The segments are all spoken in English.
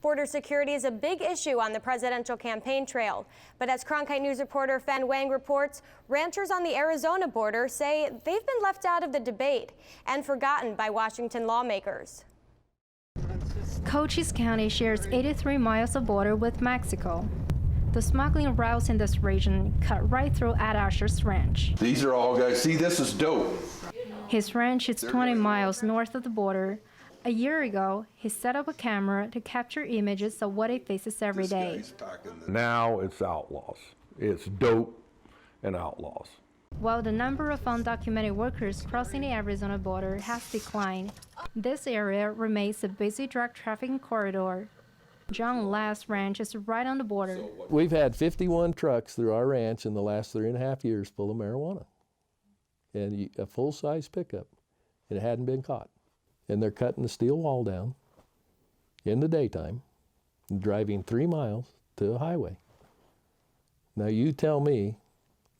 Border security is a big issue on the presidential campaign trail. But as Cronkite News reporter Fan Wang reports, ranchers on the Arizona border say they've been left out of the debate and forgotten by Washington lawmakers. Cochise County shares 83 miles of border with Mexico. The smuggling routes in this region cut right through Ed Asher's ranch. These are all guys. See, this is dope. His ranch is 20 miles north of the border. A year ago, he set up a camera to capture images of what he faces every day. Now it's outlaws. It's dope and outlaws. While the number of undocumented workers crossing the Arizona border has declined, this area remains a busy drug trafficking corridor. John Ladd's ranch is right on the border. We've had 51 trucks through our ranch in the last 3.5 years full of marijuana, and a full-size pickup, and it hadn't been caught. And they're cutting the steel wall down in the daytime and driving 3 miles to a highway. Now you tell me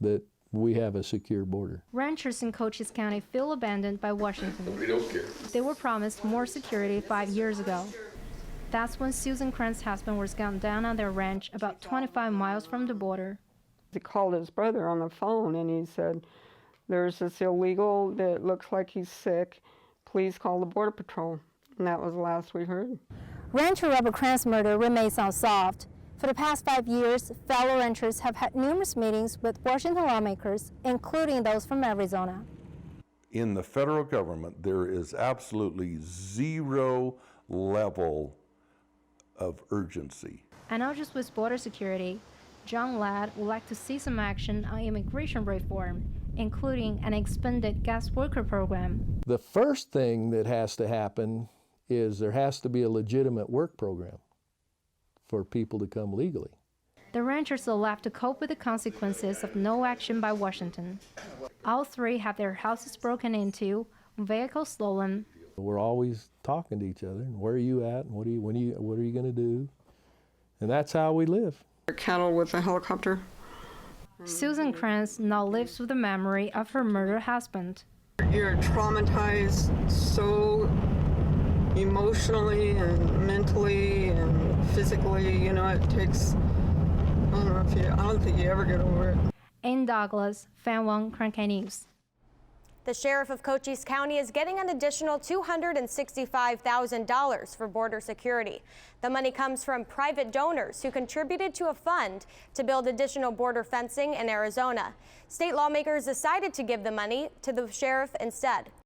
that we have a secure border. Ranchers in Cochise County feel abandoned by Washington. We don't care. They were promised more security 5 years ago. That's when Susan Cran's husband was gunned down on their ranch about 25 miles from the border. He called his brother on the phone and he said, "There's this illegal that looks like he's sick. Please call the Border Patrol." And that was the last we heard. Rancher Robert Cran's murder remains unsolved. For the past 5 years, fellow ranchers have had numerous meetings with Washington lawmakers, including those from Arizona. In the federal government, there is absolutely zero level of urgency. And not just with border security, John Ladd would like to see some action on immigration reform, including an expanded guest worker program. The first thing that has to happen is there has to be a legitimate work program for people to come legally. The ranchers will have to cope with the consequences of no action by Washington. All three have their houses broken into, vehicles stolen. We're always talking to each other. Where are you at? What are you going to do? And that's how we live. Cattle with a helicopter. Susan Cran now lives with the memory of her murdered husband. You're traumatized so emotionally and mentally and physically, you know, it takes, I don't think you ever get over it. In Douglas, Fan Wang, Cronkite News. The sheriff of Cochise County is getting an additional $265,000 for border security. The money comes from private donors who contributed to a fund to build additional border fencing in Arizona. State lawmakers decided to give the money to the sheriff instead.